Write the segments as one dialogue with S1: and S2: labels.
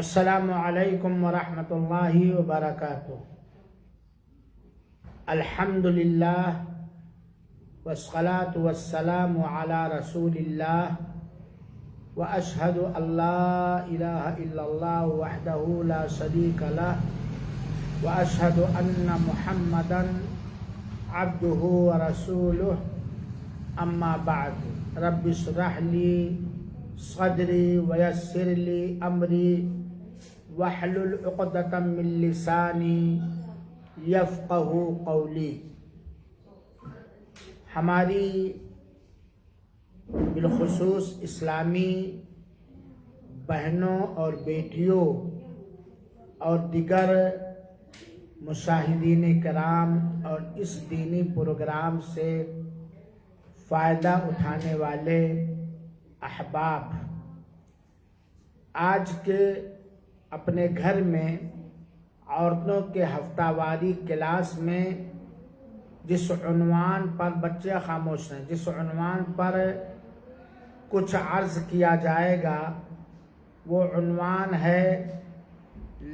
S1: السلام علیکم ورحمۃ اللہ وبرکاتہ۔ الحمدللہ والصلاة والسلام علی رسول اللہ واشہد ان لا الہ الا اللہ وحدہ لا شریک لہ واشہد ان محمدا عبدہ ورسولہ اما بعد رب اشرح لی صدری ویسر لی امری واحلل عقدۃ من لسانی یفقہ قولی۔ ہماری بالخصوص اسلامی بہنوں اور بیٹیوں اور دیگر مشاہدین کرام اور اس دینی پروگرام سے فائدہ اٹھانے والے احباب، آج کے اپنے گھر میں عورتوں کے ہفتہ واری کلاس میں جس عنوان پر بچے خاموش ہیں، جس عنوان پر کچھ عرض کیا جائے گا وہ عنوان ہے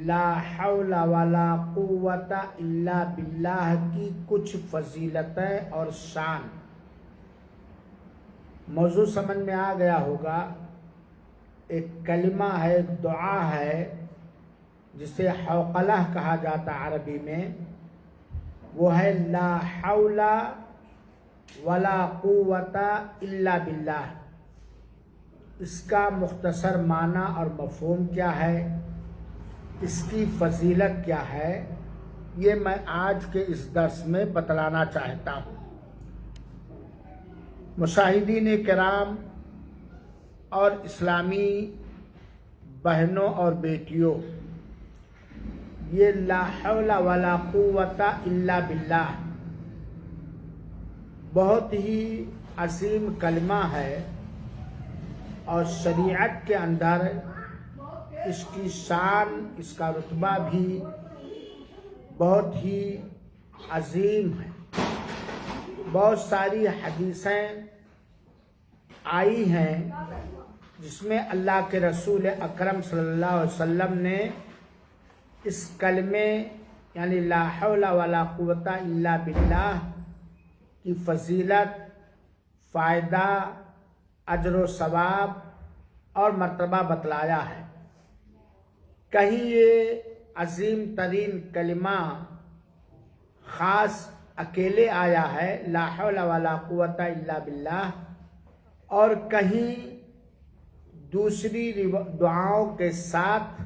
S1: لا حول ولا قوت الا باللہ کی کچھ فضیلتیں اور شان۔ موضوع سمجھ میں آ گیا ہوگا۔ ایک کلمہ ہے، ایک دعا ہے جسے حوقلہ کہا جاتا عربی میں، وہ ہے لا حول ولا قوت الا باللہ۔ اس کا مختصر معنی اور مفہوم کیا ہے، اس کی فضیلت کیا ہے، یہ میں آج کے اس درس میں بتلانا چاہتا ہوں۔ مشاہدین کرام اور اسلامی بہنوں اور بیٹیوں، یہ لا حول ولا قوت الا باللہ بہت ہی عظیم کلمہ ہے، اور شریعت کے اندر اس کی شان، اس کا رتبہ بھی بہت ہی عظیم ہے۔ بہت ساری حدیثیں آئی ہیں جس میں اللہ کے رسول اکرم صلی اللہ علیہ وسلم نے اس کلمے یعنی لا حول ولا قوت الا باللہ کی فضیلت، فائدہ، اجر و ثواب اور مرتبہ بتلایا ہے۔ کہیں یہ عظیم ترین کلمہ خاص اکیلے آیا ہے لا حول ولا قوت الا باللہ، اور کہیں دوسری دعاؤں کے ساتھ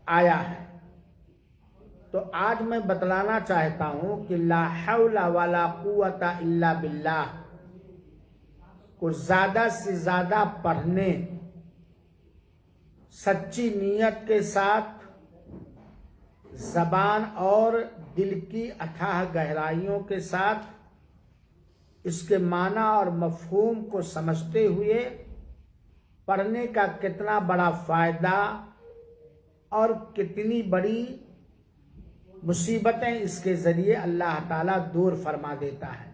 S1: آیا ہے۔ تو آج میں بتلانا چاہتا ہوں کہ لا حول ولا قوت الا باللہ کو زیادہ سے زیادہ پڑھنے، سچی نیت کے ساتھ، زبان اور دل کی اتھاہ گہرائیوں کے ساتھ اس کے معنی اور مفہوم کو سمجھتے ہوئے پڑھنے کا کتنا بڑا فائدہ اور کتنی بڑی مصیبتیں اس کے ذریعے اللہ تعالیٰ دور فرما دیتا ہے۔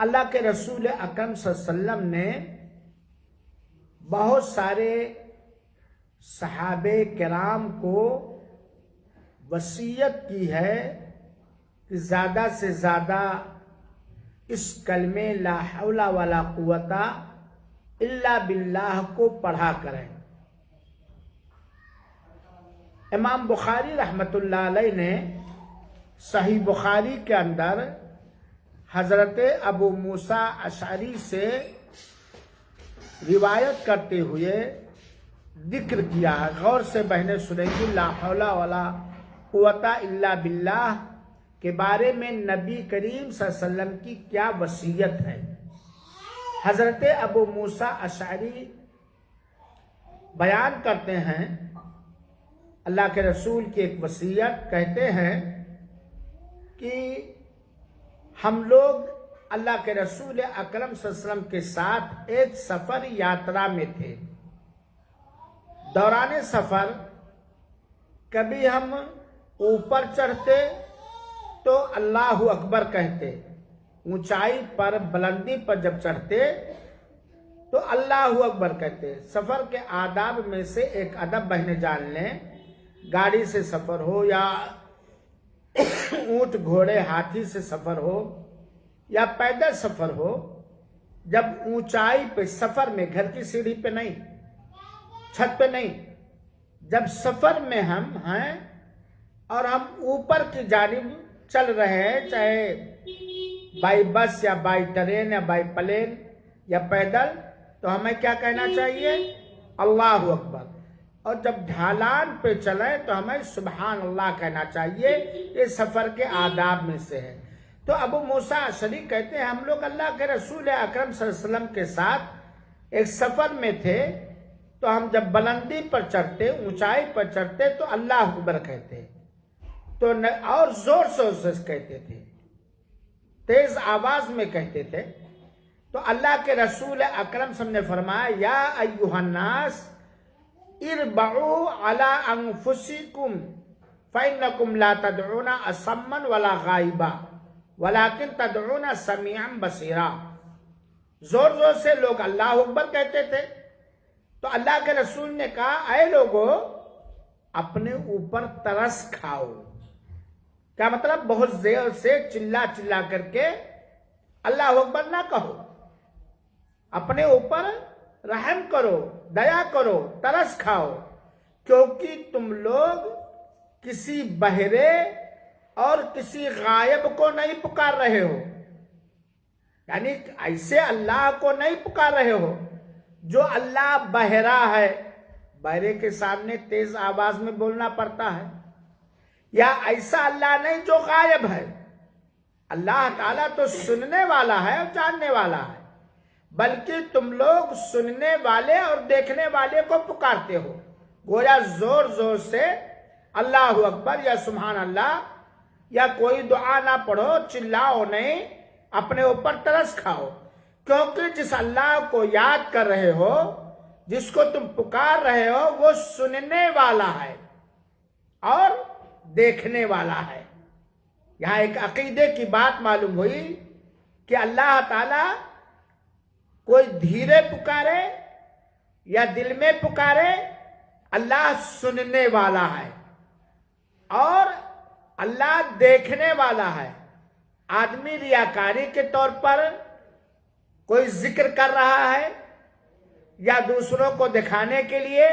S1: اللہ کے رسول اکرم صلی اللہ علیہ وسلم نے بہت سارے صحابہ کرام کو وصیت کی ہے کہ زیادہ سے زیادہ اس کلمے لا حول ولا قوت الا باللہ کو پڑھا کریں۔ امام بخاری رحمۃ اللہ علیہ نے صحیح بخاری کے اندر حضرت ابو موسیٰ اشعری سے روایت کرتے ہوئے ذکر کیا ہے۔ غور سے بہنیں سنیں گی لا حول ولا قوت الا باللہ کے بارے میں نبی کریم صلی اللہ علیہ وسلم کی کیا وصیت ہے۔ حضرت ابو موسیٰ اشعری بیان کرتے ہیں اللہ کے رسول کی ایک وصیت، کہتے ہیں کہ ہم لوگ اللہ کے رسول اکرم صلی اللہ علیہ وسلم کے ساتھ ایک سفر یاترا میں تھے۔ دوران سفر کبھی ہم اوپر چڑھتے تو اللہ اکبر کہتے، اونچائی پر، بلندی پر جب چڑھتے تو اللہ اکبر کہتے ہیں۔ سفر کے آداب میں سے ایک ادب بہن جان لیں، گاڑی سے سفر ہو یا اونٹ گھوڑے ہاتھی سے سفر ہو یا پیدل سفر ہو، جب اونچائی پہ سفر میں، گھر کی سیڑھی پہ نہیں، چھت پہ نہیں، جب سفر میں ہم ہیں اور ہم اوپر کی جانب چل رہے ہیں، چاہے بائی بس یا بائی ٹرین یا بائی پلین یا پیدل، تو ہمیں کیا کہنا چاہیے؟ اللہ اکبر۔ اور جب ڈھالان پہ چلیں تو ہمیں سبحان اللہ کہنا چاہیے۔ یہ سفر کے آداب میں سے ہے۔ تو ابو موسیٰ اشعری کہتے ہیں ہم لوگ اللہ کے رسول اکرم صلی اللہ علیہ وسلم کے ساتھ ایک سفر میں تھے، تو ہم جب بلندی پر چڑھتے، اونچائی پر چڑھتے تو اللہ اکبر کہتے، تو اور زور سے کہتے تھے، تیز آواز میں کہتے تھے۔ تو اللہ کے رسول اکرم صلی اللہ علیہ وسلم نے فرمایا یا ایھا الناس اربعوا علی انفسکم فانکم لا تدعون اصما ولا غائبا ولکن تدعون سمیعا بصیرا۔ زور سے لوگ اللہ اکبر کہتے تھے، تو اللہ کے رسول نے کہا اے لوگو اپنے اوپر ترس کھاؤ۔ کیا مطلب؟ بہت زور سے چلا کر کے اللہ اکبر نہ کہو، اپنے اوپر رحم کرو، دیا کرو، ترس کھاؤ، کیونکہ تم لوگ کسی بہرے اور کسی غائب کو نہیں پکار رہے ہو، یعنی ایسے اللہ کو نہیں پکار رہے ہو جو اللہ بہرا ہے، بہرے کے سامنے تیز آواز میں بولنا پڑتا ہے، یا ایسا اللہ نہیں جو غائب ہے۔ اللہ تعالیٰ تو سننے والا ہے اور جاننے والا ہے، بلکہ تم لوگ سننے والے اور دیکھنے والے کو پکارتے ہو۔ گویا زور سے اللہ اکبر یا سبحان اللہ یا کوئی دعا نہ پڑھو، چلاؤ نہیں، اپنے اوپر ترس کھاؤ، کیونکہ جس اللہ کو یاد کر رہے ہو، جس کو تم پکار رہے ہو، وہ سننے والا ہے اور دیکھنے والا ہے۔ یہاں ایک عقیدے کی بات معلوم ہوئی کہ اللہ تعالیٰ کوئی دھیرے پکارے یا دل میں پکارے، اللہ سننے والا ہے اور اللہ دیکھنے والا ہے۔ آدمی ریاکاری کے طور پر کوئی ذکر کر رہا ہے یا دوسروں کو دکھانے کے لیے،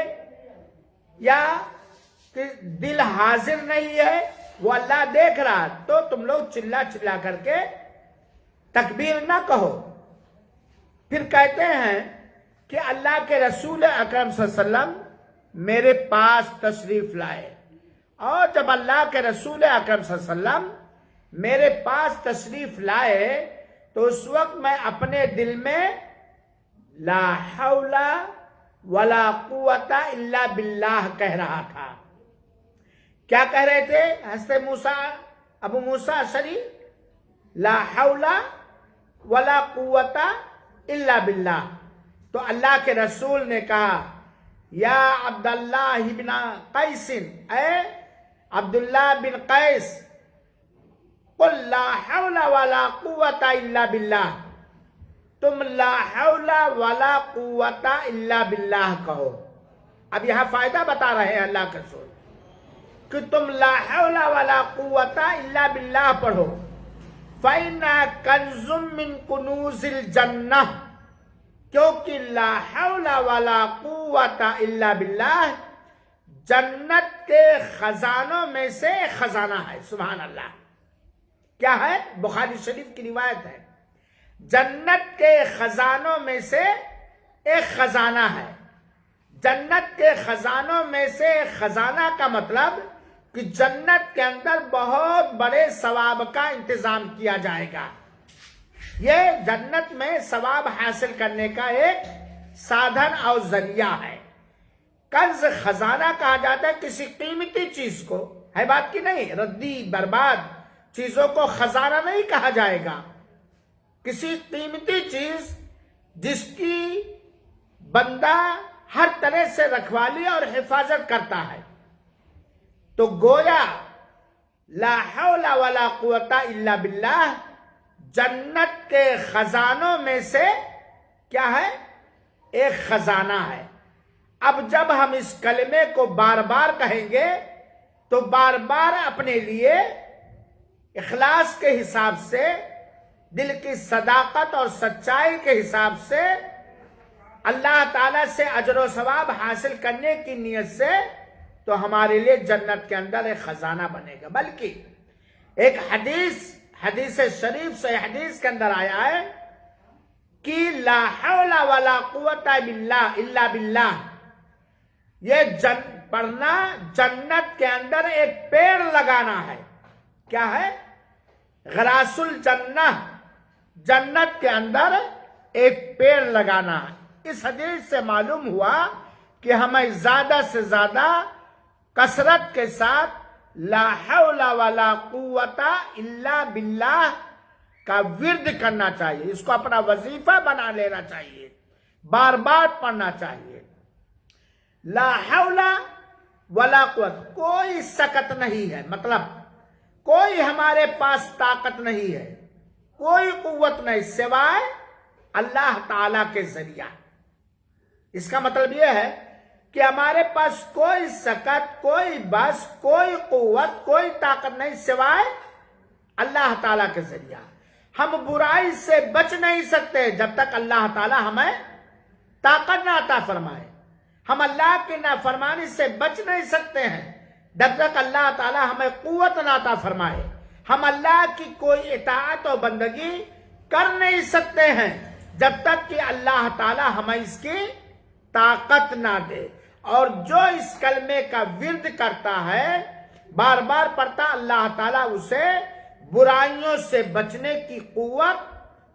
S1: یا کہ دل حاضر نہیں ہے، وہ اللہ دیکھ رہا، تو تم لوگ چلا کر کے تکبیر نہ کہو۔ پھر کہتے ہیں کہ اللہ کے رسول اکرم صلی اللہ علیہ وسلم میرے پاس تشریف لائے، اور جب اللہ کے رسول اکرم صلی اللہ علیہ وسلم میرے پاس تشریف لائے تو اس وقت میں اپنے دل میں لا حول ولا قوت الا باللہ کہہ رہا تھا۔ کیا کہہ رہے تھے حضرت ابو موسیٰ اشعری؟ لا حول ولا قوت الا باللہ۔ تو اللہ کے رسول نے کہا یا عبداللہ بن قیس، اے عبداللہ بن قیس، قل لا حول ولا قوت الا باللہ، تم لا حول ولا قوت الا باللہ کہو۔ اب یہاں فائدہ بتا رہے ہیں اللہ کے رسول کہ تم لا حول ولا قوت الا باللہ پڑھو، فَإِنَّهَا كَنْزٌ مِّن كُنُوزِ الْجَنَّةِ، کیونکہ لا حول ولا قوت الا باللہ جنت کے خزانوں میں سے ایک خزانہ ہے۔ سبحان اللہ۔ کیا ہے؟ بخاری شریف کی روایت ہے، جنت کے خزانوں میں سے ایک خزانہ ہے۔ جنت کے خزانوں میں سے ایک خزانہ کا مطلب کہ جنت کے اندر بہت بڑے ثواب کا انتظام کیا جائے گا۔ یہ جنت میں ثواب حاصل کرنے کا ایک سادھن اور ذریعہ ہے۔ کنز خزانہ کہا جاتا ہے کسی قیمتی چیز کو، ہے بات کی نہیں، ردی برباد چیزوں کو خزانہ نہیں کہا جائے گا۔ کسی قیمتی چیز جس کی بندہ ہر طرح سے رکھوالی اور حفاظت کرتا ہے۔ تو گویا لا حول ولا قوت الا باللہ جنت کے خزانوں میں سے کیا ہے؟ ایک خزانہ ہے۔ اب جب ہم اس کلمے کو بار بار کہیں گے تو بار بار اپنے لیے اخلاص کے حساب سے، دل کی صداقت اور سچائی کے حساب سے، اللہ تعالیٰ سے اجر و ثواب حاصل کرنے کی نیت سے، تو ہمارے لیے جنت کے اندر ایک خزانہ بنے گا۔ بلکہ ایک حدیث شریف سے حدیث کے اندر آیا ہے کہ لا حول ولا قوت الا باللہ، یہ پڑھنا جنت کے اندر ایک پیڑ لگانا ہے۔ کیا ہے؟ غراس الجنہ، جنت کے اندر ایک پیڑ لگانا ہے۔ اس حدیث سے معلوم ہوا کہ ہمیں زیادہ سے زیادہ کثرت کے ساتھ لا حول ولا قوت الا باللہ کا ورد کرنا چاہیے، اس کو اپنا وظیفہ بنا لینا چاہیے، بار بار پڑھنا چاہیے۔ لا حول ولا قوت، کوئی سکت نہیں ہے، مطلب کوئی ہمارے پاس طاقت نہیں ہے، کوئی قوت نہیں سوائے اللہ تعالی کے ذریعہ۔ اس کا مطلب یہ ہے کہ ہمارے پاس کوئی سکت، کوئی بس، کوئی قوت، کوئی طاقت نہیں سوائے اللہ تعالیٰ کے ذریعہ۔ ہم برائی سے بچ نہیں سکتے جب تک اللہ تعالیٰ ہمیں طاقت نہ عطا فرمائے۔ ہم اللہ کی نافرمانی سے بچ نہیں سکتے ہیں جب تک اللہ تعالیٰ ہمیں قوت نہ عطا فرمائے۔ ہم اللہ کی کوئی اطاعت و بندگی کر نہیں سکتے ہیں جب تک کہ اللہ تعالیٰ ہمیں اس کی طاقت نہ دے۔ اور جو اس کلمے کا ورد کرتا ہے، بار بار پڑھتا، اللہ تعالیٰ اسے برائیوں سے بچنے کی قوت،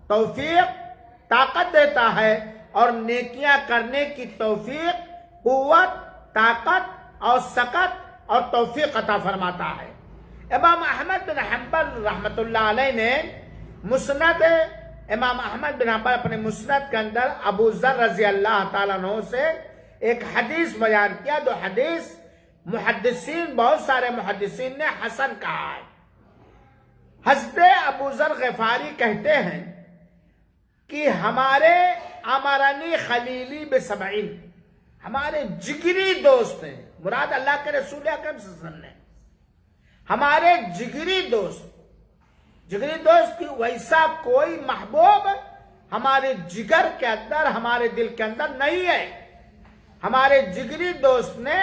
S1: توفیق، طاقت دیتا ہے، اور نیکیاں کرنے کی توفیق، قوت، طاقت اور سکت اور توفیق عطا فرماتا ہے۔ امام احمد بن حنبل رحمۃ اللہ علیہ نے مسند، امام احمد بن حنبل اپنے مسند کے اندر ابو ذر رضی اللہ تعالیٰ عنہ سے ایک حدیث بیان کیا، جو حدیث محدثین، بہت سارے محدثین نے حسن کہا ہے۔ حضرت ابو ذر غفاری کہتے ہیں کہ ہمارے امرنی خلیلی بسبعین، ہمارے جگری دوست ہیں، مراد اللہ کے رسول اکرم صلی اللہ علیہ وسلم نے، ہمارے جگری دوست کی ویسا کوئی محبوب ہمارے جگر کے اندر، ہمارے دل کے اندر نہیں ہے۔ ہمارے جگری دوست نے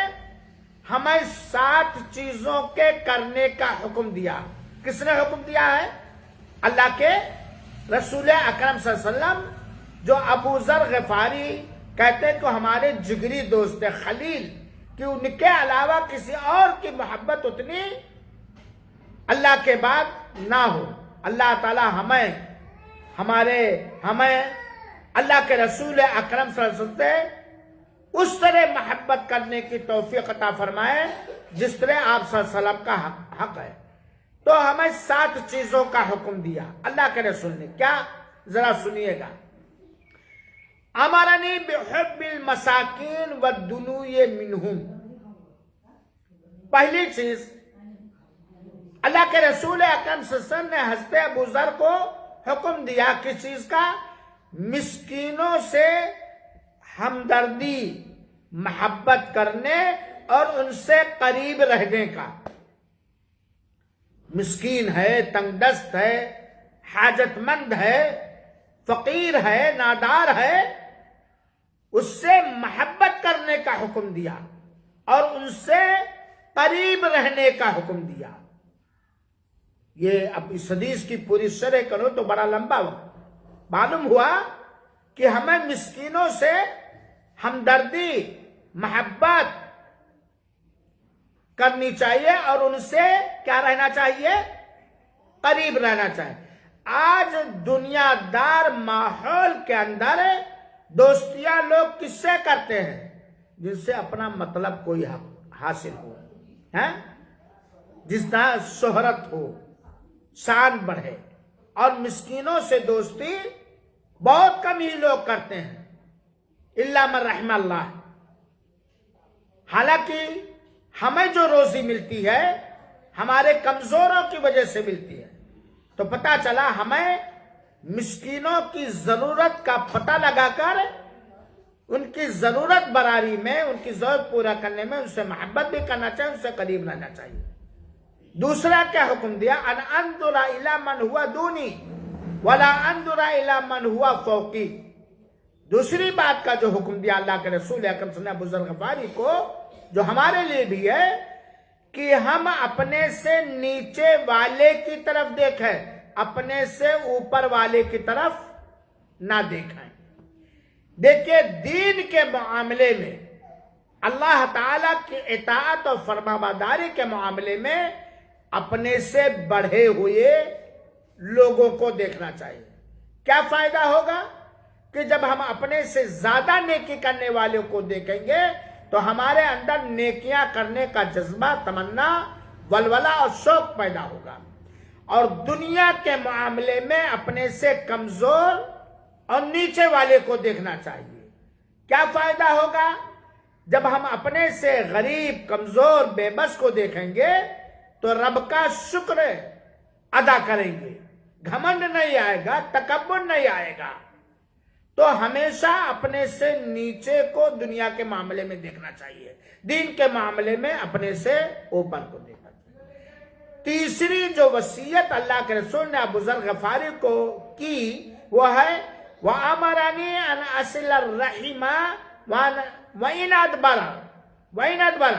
S1: ہمیں 7 چیزوں کے کرنے کا حکم دیا۔ کس نے حکم دیا ہے؟ اللہ کے رسول اکرم صلی اللہ علیہ وسلم، جو ابو ذر غفاری کہتے کہ ہمارے جگری دوست خلیل، کہ ان کے علاوہ کسی اور کی محبت اتنی اللہ کے بعد نہ ہو۔ اللہ تعالی ہمیں اللہ کے رسول اکرم صلی اللہ علیہ وسلم سے اس طرح محبت کرنے کی توفیق عطا فرمائے جس طرح آپ صلی اللہ علیہ وسلم کا حق ہے۔ تو ہمیں 7 چیزوں کا حکم دیا اللہ کے رسول نے۔ کیا؟ ذرا سنیے گا۔ امرنی بحب المساکین والدنو منہم، پہلی چیز اللہ کے رسول اکرم صلی اللہ علیہ وسلم نے حضرت ابو ذر کو حکم دیا کس چیز کا؟ مسکینوں سے ہمدردی، محبت کرنے اور ان سے قریب رہنے کا۔ مسکین ہے، تنگ دست ہے، حاجت مند ہے، فقیر ہے، نادار ہے، اس سے محبت کرنے کا حکم دیا اور ان سے قریب رہنے کا حکم دیا۔ یہ اب اس حدیث کی پوری شرح کرو تو بڑا لمبا وقت۔ معلوم ہوا کہ ہمیں مسکینوں سے ہمدردی، محبت کرنی چاہیے اور ان سے کیا رہنا چاہیے؟ قریب رہنا چاہیے۔ آج دنیا دار ماحول کے اندر دوستیاں لوگ کس سے کرتے ہیں؟ جن سے اپنا مطلب کوئی حاصل ہو، جس طرح شہرت ہو، شان بڑھے۔ اور مسکینوں سے دوستی بہت کم ہی لوگ کرتے ہیں، الا من رحم اللہ۔ حالانکہ ہمیں جو روزی ملتی ہے ہمارے کمزوروں کی وجہ سے ملتی ہے۔ تو پتہ چلا ہمیں مسکینوں کی ضرورت کا پتہ لگا کر ان کی ضرورت براری میں، ان کی ضرورت پورا کرنے میں ان سے محبت بھی کرنا چاہیے، ان سے قریب رہنا چاہیے۔ دوسرا کیا حکم دیا؟ ان انظر الی من ہوا دونی ولا انظر الی من ہوا فوقی۔ دوسری بات کا جو حکم دیا اللہ کے رسول اکرم صلی اللہ علیہ وسلم نے ابو ذر غفاری کو، جو ہمارے لیے بھی ہے، کہ ہم اپنے سے نیچے والے کی طرف دیکھیں، اپنے سے اوپر والے کی طرف نہ دیکھیں۔ دیکھیں دین کے معاملے میں، اللہ تعالیٰ کی اطاعت اور فرمانبرداری کے معاملے میں اپنے سے بڑھے ہوئے لوگوں کو دیکھنا چاہیے۔ کیا فائدہ ہوگا؟ کہ جب ہم اپنے سے زیادہ نیکی کرنے والوں کو دیکھیں گے تو ہمارے اندر نیکیاں کرنے کا جذبہ، تمنا، ولولہ اور شوق پیدا ہوگا۔ اور دنیا کے معاملے میں اپنے سے کمزور اور نیچے والے کو دیکھنا چاہیے۔ کیا فائدہ ہوگا؟ جب ہم اپنے سے غریب، کمزور، بے بس کو دیکھیں گے تو رب کا شکر ادا کریں گے، گھمنڈ نہیں آئے گا، تکبر نہیں آئے گا۔ تو ہمیشہ اپنے سے نیچے کو دنیا کے معاملے میں دیکھنا چاہیے، دین کے معاملے میں اپنے سے اوپر کو دیکھنا چاہیے۔ تیسری جو وصیت اللہ کے رسول نے ابو ذر غفاری کو کی وہ ہے وَأَمَرَنِي أَنْ أَصِلَ الرَّحِمَ وَإِنْ أَدْبَرَ،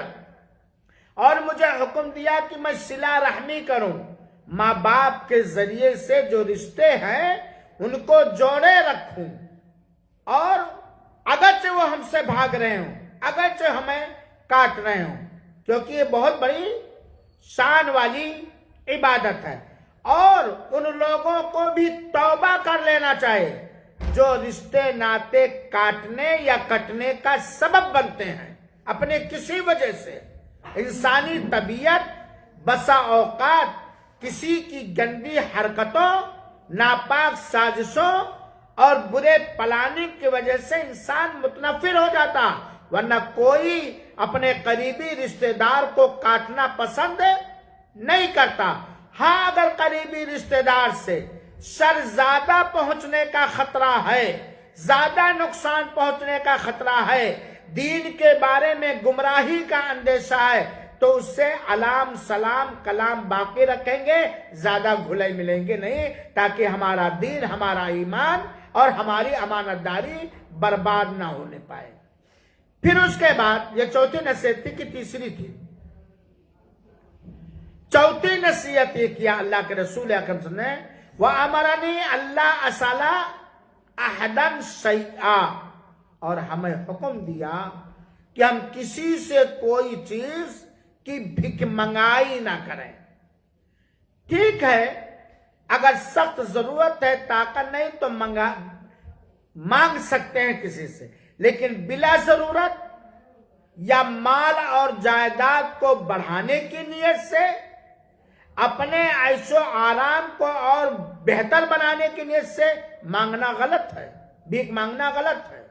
S1: اور مجھے حکم دیا کہ میں صلہ رحمی کروں، ماں باپ کے ذریعے سے جو رشتے ہیں ان کو جوڑے رکھوں، اور اگرچہ وہ ہم سے بھاگ رہے ہوں، اگرچہ ہمیں کاٹ رہے ہوں، کیونکہ یہ بہت بڑی شان والی عبادت ہے۔ اور ان لوگوں کو بھی توبہ کر لینا چاہیے جو رشتے ناطے کاٹنے یا کٹنے کا سبب بنتے ہیں اپنے کسی وجہ سے۔ انسانی طبیعت بسا اوقات کسی کی گندی حرکتوں، ناپاک سازشوں اور برے پلاننگ کی وجہ سے انسان متنفر ہو جاتا، ورنہ کوئی اپنے قریبی رشتہ دار کو کاٹنا پسند نہیں کرتا۔ ہاں اگر قریبی رشتہ دار سے شر زیادہ پہنچنے کا خطرہ ہے، زیادہ نقصان پہنچنے کا خطرہ ہے، دین کے بارے میں گمراہی کا اندیشہ ہے، تو اس سے علام سلام کلام باقی رکھیں گے، زیادہ گھلے ملیں گے نہیں، تاکہ ہمارا دین، ہمارا ایمان اور ہماری امانت داری برباد نہ ہونے پائے۔ پھر اس کے بعد یہ چوتھی نصیحت تھی کہ تیسری تھی، چوتھی نصیحت یہ کیا اللہ کے رسول اکرم صلی اللہ علیہ وسلم نے وَأَمَرَنِي أَلَّا أَسْأَلَ أَحَدًا شَيْئًا، اور ہمیں حکم دیا کہ ہم کسی سے کوئی چیز کی بھک منگائی نہ کریں۔ ٹھیک ہے اگر سخت ضرورت ہے، طاقت نہیں تو مانگ سکتے ہیں کسی سے، لیکن بلا ضرورت یا مال اور جائیداد کو بڑھانے کی نیت سے، اپنے عیش و آرام کو اور بہتر بنانے کی نیت سے مانگنا غلط ہے، بھیک مانگنا غلط ہے۔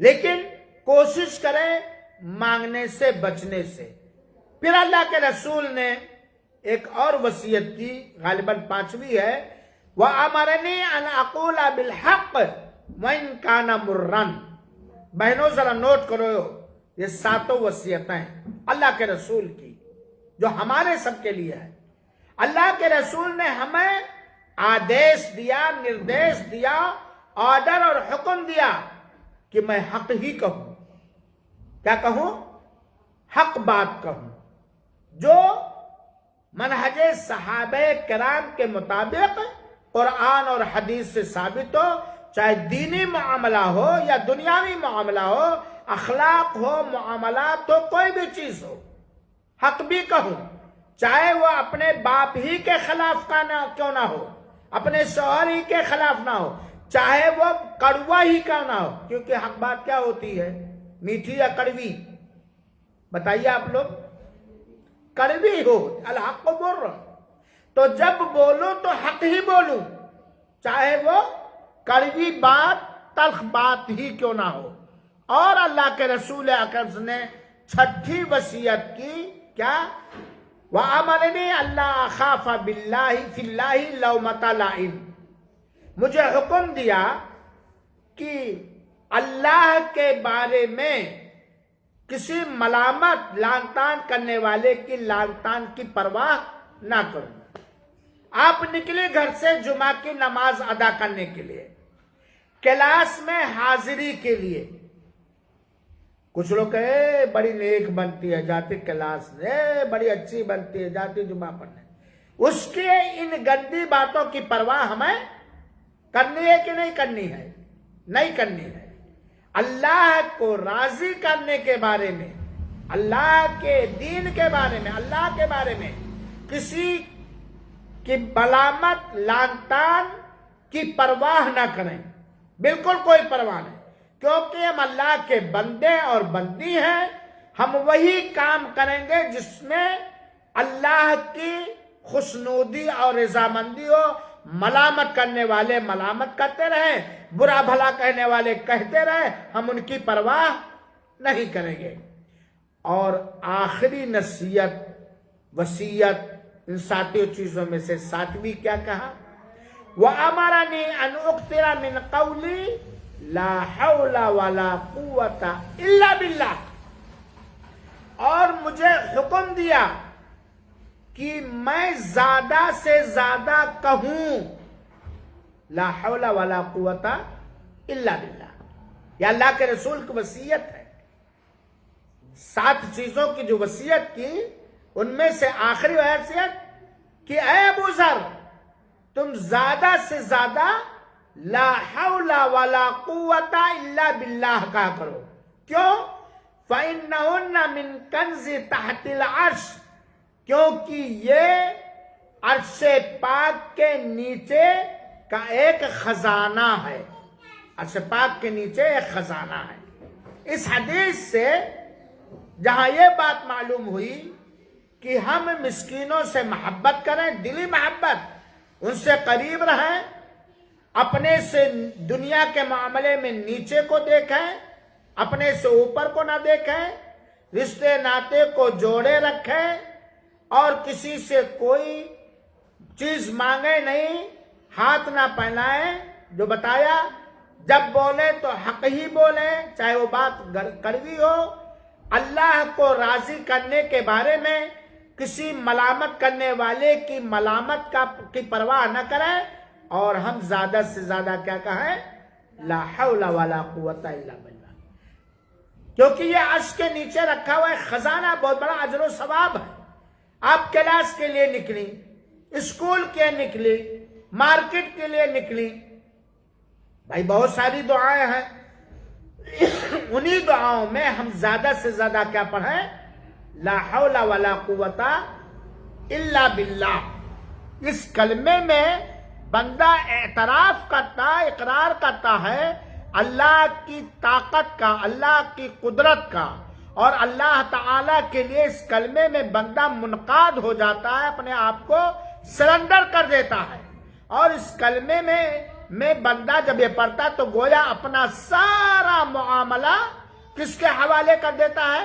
S1: لیکن کوشش کریں مانگنے سے بچنے سے۔ پھر اللہ کے رسول نے ایک اور وصیت کی، غالباً پانچویں ہے، وَأَمَرَنِي أَنْ أَقُولَ بِالْحَقِّ وَإِنْ كَانَ مُرًّا۔ بہنوں ذرا نوٹ کرو، یہ ساتوں وصیتیں اللہ کے رسول کی جو ہمارے سب کے لیے ہے۔ اللہ کے رسول نے ہمیں آدیش دیا، نردیش دیا، آرڈر اور حکم دیا کہ میں حق ہی کہوں۔ کیا کہوں؟ حق بات کہوں، جو منہج صحابہ کرام کے مطابق قرآن اور حدیث سے ثابت ہو، چاہے دینی معاملہ ہو یا دنیاوی معاملہ ہو، اخلاق ہو، معاملات ہو، کوئی بھی چیز ہو، حق بھی کہوں، چاہے وہ اپنے باپ ہی کے خلاف کا نہ کیوں نہ ہو، اپنے شوہر ہی کے خلاف نہ ہو، چاہے وہ کڑوا ہی کا نہ ہو، کیونکہ حق بات کیا ہوتی ہے؟ میٹھی یا کڑوی؟ بتائیے آپ لوگ۔ کڑوی ہو، الحق بول رہا ہوں، تو جب بولوں تو حق ہی بولوں، چاہے وہ کڑوی بات، تلخ بات ہی کیوں نہ ہو۔ اور اللہ کے رسول اکرم نے چھٹی وصیت کی، کیا؟ وَأَمَرَنِي أَلَّا أَخَافَ فِي اللَّهِ لَوْمَةَ لَائِمٍ۔ مجھے حکم دیا کہ اللہ کے بارے میں کسی ملامت لعن طعن کرنے والے کی لعن طعن کی پرواہ نہ کروں۔ آپ نکلے گھر سے جمعہ کی نماز ادا کرنے کے لیے، کلاس میں حاضری کے لیے۔ کچھ لوگ کہے بڑی نیک بنتی ہے جاتی کلاس میں، بڑی اچھی بنتی ہے جاتی جمعہ پڑھنے، اس کی ان گندی باتوں کی پرواہ ہمیں کرنی ہے کہ نہیں کرنی ہے؟ نہیں کرنی ہے۔ اللہ کو راضی کرنے کے بارے میں، اللہ کے دین کے بارے میں، اللہ کے بارے میں کسی کی ملامت لعن طعن کی پرواہ نہ کریں، بالکل کوئی پرواہ نہیں، کیونکہ ہم اللہ کے بندے اور بندی ہیں۔ ہم وہی کام کریں گے جس میں اللہ کی خوشنودی اور رضامندی ہو۔ ملامت کرنے والے ملامت کرتے رہیں، برا بھلا کہنے والے کہتے رہیں، ہم ان کی پرواہ نہیں کریں گے۔ اور آخری نصیحت، وصیت ان ساتوں چیزوں میں سے ساتویں کیا کہا؟ وَأَمَرَنِي أَنْ أُكْثِرَ مِنْ قَوْلِي لَا حَوْلَ وَلَا قُوَّةَ إِلَّا بِاللَّهِ، اور مجھے حکم دیا کہ میں زیادہ سے زیادہ کہوں لا حول ولا قوت الا باللہ۔ یہ اللہ کے رسول کی وصیت ہے۔ 7 چیزوں کی جو وصیت کی، ان میں سے آخری وصیت کہ اے ابو ذر، تم زیادہ سے زیادہ لا حول ولا قوت الا باللہ کہا کرو۔ کیوں؟ فَإِنَّهُنَّ مِن كَنْزِ تَحْتِ الْعَرْشِ، کیونکہ یہ عرش پاک کے نیچے کا ایک خزانہ ہے۔ عرش پاک کے نیچے ایک خزانہ ہے۔ اس حدیث سے جہاں یہ بات معلوم ہوئی کہ ہم مسکینوں سے محبت کریں، دلی محبت، ان سے قریب رہیں، اپنے سے دنیا کے معاملے میں نیچے کو دیکھیں، اپنے سے اوپر کو نہ دیکھیں، رشتے ناطے کو جوڑے رکھیں، اور کسی سے کوئی چیز مانگے نہیں، ہاتھ نہ پھیلائیں۔ جو بتایا، جب بولے تو حق ہی بولیں، چاہے وہ بات کڑوی ہو۔ اللہ کو راضی کرنے کے بارے میں کسی ملامت کرنے والے کی ملامت کی پرواہ نہ کریں، اور ہم زیادہ سے زیادہ کیا کہیں؟ لا حول ولا قوت الا باللہ، کیونکہ یہ عرش کے نیچے رکھا ہوا ہے خزانہ، بہت بڑا اجر و ثواب ہے۔ آپ کلاس کے لیے نکلی، اسکول کے نکلی، مارکیٹ کے لیے نکلی، بھائی بہت ساری دعائیں ہیں، انہی دعاؤں میں ہم زیادہ سے زیادہ کیا پڑھیں؟ لا حول ولا قوت الا باللہ۔ اس کلمے میں بندہ اعتراف کرتا، اقرار کرتا ہے اللہ کی طاقت کا، اللہ کی قدرت کا، اور اللہ تعالیٰ کے لیے اس کلمے میں بندہ منقاد ہو جاتا ہے، اپنے آپ کو سرنڈر کر دیتا ہے۔ اور اس کلمے میں بندہ جب یہ پڑھتا تو گویا اپنا سارا معاملہ کس کے حوالے کر دیتا ہے؟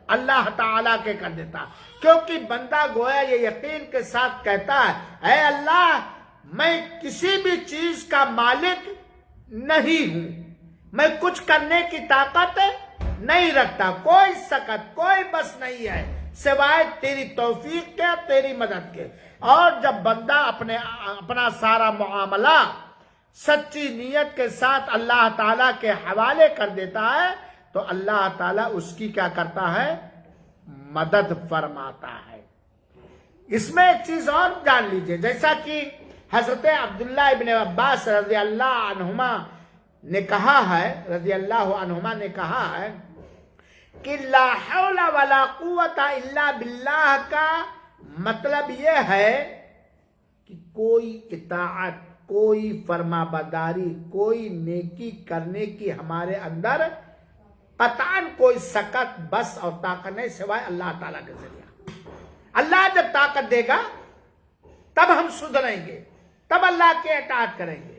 S1: اللہ تعالیٰ کے کر دیتا، کیونکہ بندہ گویا یہ یقین کے ساتھ کہتا ہے اے اللہ، میں کسی بھی چیز کا مالک نہیں ہوں، میں کچھ کرنے کی طاقت نہیں رکھتا، کوئی سکت، کوئی بس نہیں ہے سوائے تیری توفیق کے، تیری مدد کے۔ اور جب بندہ اپنا سارا معاملہ سچی نیت کے ساتھ اللہ تعالیٰ کے حوالے کر دیتا ہے تو اللہ تعالیٰ اس کی کیا کرتا ہے؟ مدد فرماتا ہے۔ اس میں ایک چیز اور جان لیجئے، جیسا کہ حضرت عبداللہ ابن عباس رضی اللہ عنہما نے کہا ہے کہ لا حول ولا قوت الا باللہ کا مطلب یہ ہے کہ کوئی اطاعت، کوئی فرما برداری، کوئی نیکی کرنے کی ہمارے اندر قطعاً کوئی سکت، بس اور طاقت نہیں سوائے اللہ تعالیٰ کے ذریعہ۔ اللہ جب طاقت دے گا تب ہم سدھریں گے، تب اللہ کے اطاعت کریں گے،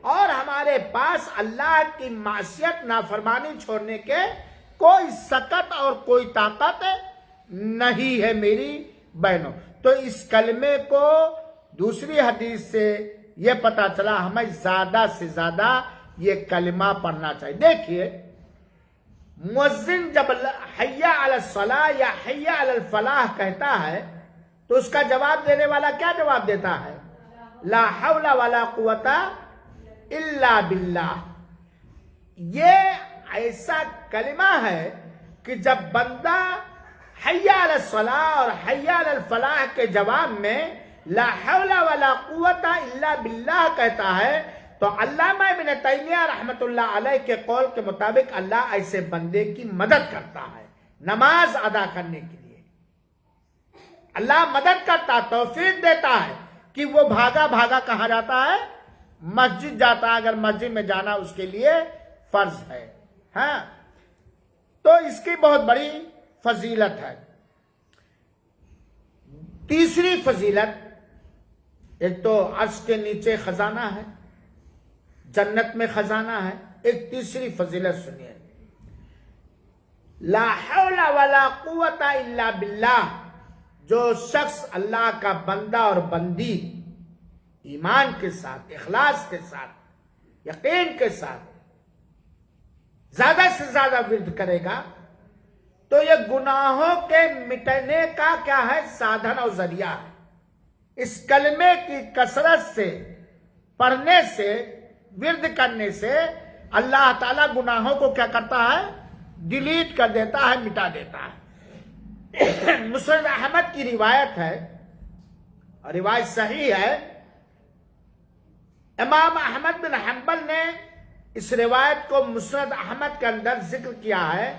S1: اور ہمارے پاس اللہ کی معصیت، نافرمانی چھوڑنے کے کوئی سکت اور کوئی طاقت نہیں ہے میری بہنوں۔ تو اس کلمے کو دوسری حدیث سے یہ پتا چلا ہمیں زیادہ سے زیادہ یہ کلمہ پڑھنا چاہیے. دیکھیے مؤذن جب حی علی الصلاح یا حی علی الفلاح کہتا ہے تو اس کا جواب دینے والا کیا جواب دیتا ہے؟ لا حول ولا قوت الا باللہ. یہ ایسا کلمہ ہے کہ جب بندہ حی علی الصلاح اور حی علی الفلاح کے جواب میں لا حول ولا قوت الا باللہ کہتا ہے تو علامہ ابن تیمیہ رحمۃ اللہ علیہ کے قول کے مطابق اللہ ایسے بندے کی مدد کرتا ہے نماز ادا کرنے کے لیے. اللہ مدد کرتا، توفیق دیتا ہے کہ وہ بھاگا بھاگا کہاں جاتا ہے؟ مسجد جاتا ہے، اگر مسجد میں جانا اس کے لیے فرض ہے. ہاں تو اس کی بہت بڑی فضیلت ہے. تیسری فضیلت، ایک تو عرش کے نیچے خزانہ ہے، جنت میں خزانہ ہے. ایک تیسری فضیلت سنیے، لا حول ولا قوت الا باللہ. جو شخص اللہ کا بندہ اور بندی ایمان کے ساتھ، اخلاص کے ساتھ، یقین کے ساتھ زیادہ سے زیادہ ورد کرے گا تو یہ گناہوں کے مٹنے کا کیا ہے؟ سادھن اور ذریعہ ہے. اس کلمے کی کثرت سے پڑھنے سے، ورد کرنے سے اللہ تعالیٰ گناہوں کو کیا کرتا ہے؟ ڈیلیٹ کر دیتا ہے، مٹا دیتا ہے. مسند احمد کی روایت ہے اور روایت صحیح ہے. امام احمد بن حنبل نے اس روایت کو مسند احمد کے اندر ذکر کیا ہے.